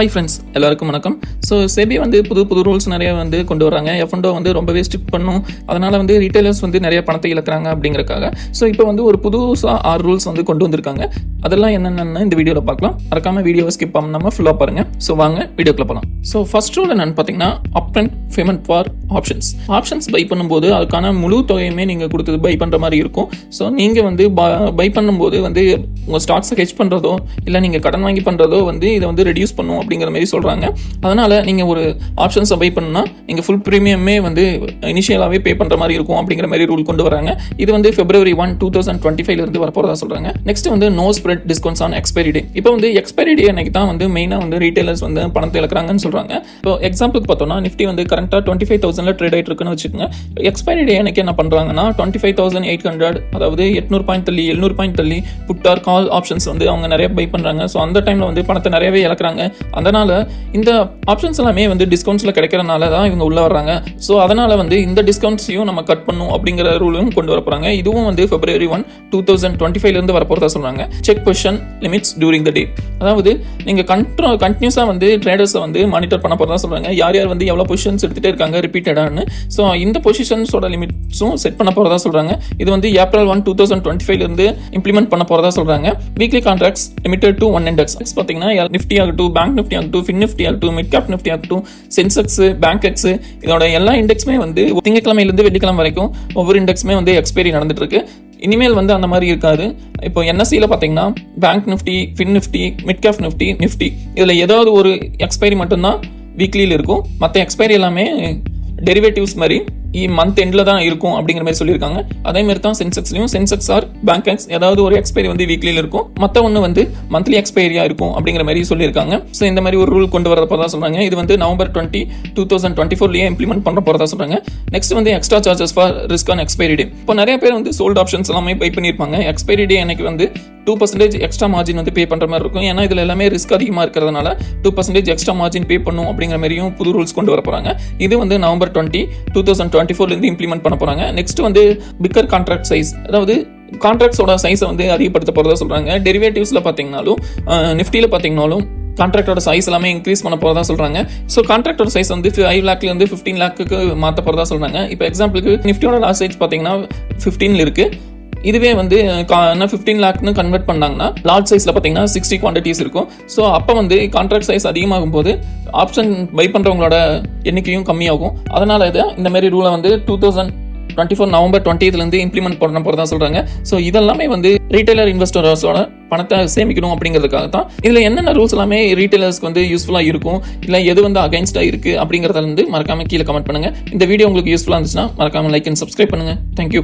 Hi friends, எல்லாருக்கும் வணக்கம். So SEBI புது ரூல்ஸ் நிறைய கொண்டு வராங்க. எஃப்என்டோ ரொம்பவே ஸ்ட்ரிக்ட் பண்ணும். அதனால் ரீட்டைலர்ஸ் நிறைய பணத்தை இழக்கிறாங்க அப்படிங்கிறக்காக. ஸோ இப்போ ஒரு புதுசாக 6 ரூல்ஸ் கொண்டு வந்திருக்காங்க. அதெல்லாம் என்னென்னு இந்த வீடியோவில் பார்க்கலாம். மறக்காம வீடியோவை ஸ்கிப் பண்ணாமல் ஃபுல்லாக பாருங்கள். ஸோ வாங்க வீடியோக்குள்ள போகலாம். ஸோ ஃபர்ஸ்ட் ரூல் என்னென்னு பார்த்தீங்கன்னா, up and payment for options buy பண்ணும்போது அதுக்கான முழு தொகையுமே நீங்கள் கொடுத்து பை பண்ணுற மாதிரி இருக்கும். ஸோ நீங்கள் பை பண்ணும்போது உங்கள் ஸ்டாக்ஸை ஹெட்ஜ் பண்ணுறதோ இல்லை நீங்கள் கடன் வாங்கி பண்ணுறதோ இதை ரெடியூஸ் பண்ணும் அப்படிங்கிற மாதிரி சொல்கிறாங்க. அதனால் நீங்கள் ஒரு ஆப்ஷன்ஸை பை பண்ணால் நீங்கள் ஃபுல் ப்ரீமியமே இனிஷியலாகவே பே பண்ணுற மாதிரி இருக்கும் அப்படிங்கிற மாதிரி ரூல் கொண்டு வராங்க. இது February 1, 2025 வரப்போறதா சொல்கிறாங்க. Next no spread discounts on expiry day. இப்போ எக்ஸ்பைரி டே அன்னைக்கு தான் மெயினாக ரீட்டைலர்ஸ் பணத்தை இழக்கிறாங்கன்னு சொல்கிறாங்க. இப்போ எக்ஸாம்பிளுக்கு பார்த்தோம்னா நிஃப்டி கரண்ட்டாக 25,000 ட்ரேட் ஆகிட்டு இருக்குன்னு வச்சுக்கோங்க. எக்ஸ்பைரி டே அன்னைக்கு என்ன பண்ணுறாங்கன்னா 25,800, அதாவது 800 பாயிண்ட் தள்ளி 700 பாயிண்ட் தள்ளி புட் ஆர் கால் ஆப்ஷன்ஸ் அவங்க நிறைய பை பண்ணுறாங்க. ஸோ அந்த டைமில் பணத்தை நிறையவே இழக்கிறாங்க. அதனால இந்த ஆப்ஷன்ஸ் எல்லாமே டிஸ்கவுண்ட்ஸ்ல கிடைக்கிறனால தான் இவங்க உள்ள வர்றாங்க. ஸோ அதனால இந்த டிஸ்கவுண்ட்ஸையும் நம்ம கட் பண்ணும் அப்படிங்கிற ரூலும் கொண்டு வர போறாங்க. இதுவும் February 1, 2025 வரப்போறதா சொல்றாங்க. Check position limits during the day. அதாவது நீங்க கண்டினியூஸா ட்ரேடர்ஸை மானிட்டர் பண்ண போறதா சொல்றாங்க. யார் எவ்வளவு பொசிஷன்ஸ் எடுத்துட்டே இருக்காங்க ரிப்பீட்டடான்னு. ஸோ இந்த பொசிஷன்ஸோட லிமிட்ஸும் செட் பண்ண போறதா சொல்றாங்க. இது April 1, 2025 இம்ப்ளிமெண்ட் பண்ண போறதா சொல்றாங்க. Weekly contracts limited to 1 index. பார்த்தீங்கன்னா நிஃப்டி ஆகட்டும், பேங்க் நிஃப்டி ஆகட்டும், ஃபின் நிஃப்டி ஆகட்டும், மிட் கேப் நிஃப்டி ஆகட்டும், சென்செக்ஸ், பேங்க் எக்ஸ், இதோட எல்லா இண்டெக்ஸுமே திங்கட்கிழமையிலிருந்து வெள்ளிக்கிழமை வரைக்கும் ஒவ்வொரு இண்டெக்ஸுமே எக்ஸ்பைரி நடந்துட்டு இருக்கு. இனிமேல் அந்த மாதிரி இருக்காது. இப்போ என்எஸ்சியில் பார்த்தீங்கன்னா bank Nifty, fin Nifty, mid cap Nifty இதில் ஏதாவது ஒரு எக்ஸ்பைரி மட்டும்தான் வீக்லியில் இருக்கும். மற்ற எக்ஸ்பைரி எல்லாமே டெரிவேட்டிவ்ஸ் மாதிரி மந்த் எண்டில் தான் இருக்கும் அப்படிங்கிற மாதிரி சொல்லியிருக்காங்க. அதே மாதிரி தான் சென்செக்ஸ் ஆர் பேங்க் எக்ஸ் ஏதாவது ஒரு எக்ஸ்பைரி வீக்லியில் இருக்கும். மற்ற ஒன்று மந்த்லி எக்ஸ்பைரியா இருக்கும் அப்படிங்கிற மாதிரி சொல்லியிருக்காங்க. ஸோ இந்த மாதிரி ஒரு ரூல் கொண்டு வர போறதா சொல்றாங்க. இது November 20, 2024 இம்ப்ளிமெண்ட் பண்ண போறதா சொல்றாங்க. Next extra charges for risk on expiry day. இப்போ நிறைய பேர் சோல்ட் ஆப்ஷன்ஸ் எல்லாமே பை பண்ணியிருப்பாங்க. எக்ஸ்பைரி டே எனக்கு 2% எக்ஸ்ட்ரா மார்ஜின் பே பண்ற மாதிரி இருக்கும். ஏன்னா இதுல எல்லாமே ரிஸ்க் அதிகமாக இருக்கிறதுனால 2% எக்ஸ்ட்ரா மார்ஜின் பே பண்ணும் அப்படிங்கிற மாதிரியும் புது ரூல்ஸ் கொண்டு வர போறாங்க. இது November 20, 2024 இம்ப்ளிமெண்ட் பண்ண போறாங்க. நெக்ஸ்ட் பிக்கர் கான்ட்ராக்ட் சைஸ், அதாவது கான்ட்ராக்ட்ஸோட சைஸை அதிகப்படுத்த போறதா சொல்றாங்க. டெரிவேட்டிவ்ஸ்ல பாத்தீங்கன்னாலும் நிஃப்டியில பாத்தீங்கன்னாலும் கான்ட்ராக்டோட சைஸ் எல்லாமே இன்க்ரீஸ் பண்ண போறதா சொல்றாங்க. ஸோ கான்ட்ராக்டோட சைஸ் 5 லேக்ல 15 லேக்கு மாற்ற போறதா சொல்றாங்க. இப்போ எக்ஸாம்பிளுக்கு நிஃப்டியோட லாஸ்ட் சைஸ் பாத்தீங்கன்னா 15 இருக்கு. இதுவே 15 லேக்னு கன்வெர்ட் பண்ணாங்கன்னா லார்ஜ் சைஸ்ல பார்த்தீங்கன்னா 60 குவான்டிட்டிஸ் இருக்கும். ஸோ அப்போ கான்ட்ராக்ட் சைஸ் அதிகமாகும் போது ஆப்ஷன் பை பண்றவங்களோட எண்ணிக்கையும் கம்மியாகும். அதனால இந்த மாதிரி ரூலை 2024 November 20 இம்ப்ளிமெண்ட் பண்ண போறதா சொல்றாங்க. ஸோ இதெல்லாமே ரீட்டைலர் இன்வெஸ்டர்ஸோட பணத்தை சேமிக்கணும் அப்படிங்கிறதுக்காக தான். இதுல என்னென்ன ரூல்ஸ் எல்லாமே ரீட்டைலர்ஸ்க்கு யூஸ்ஃபுல்லா இருக்கும், இல்லை எது அகைன்ஸ்டா இருக்கு அப்படிங்கறத மறக்காம கீழே கமெண்ட் பண்ணுங்க. இந்த வீடியோ உங்களுக்கு யூஸ்ஃபுல்லா இருந்துச்சுன்னா மறக்காம லைக் அண்ட் சப்ஸ்கிரைப் பண்ணுங்க. தேங்க்யூ.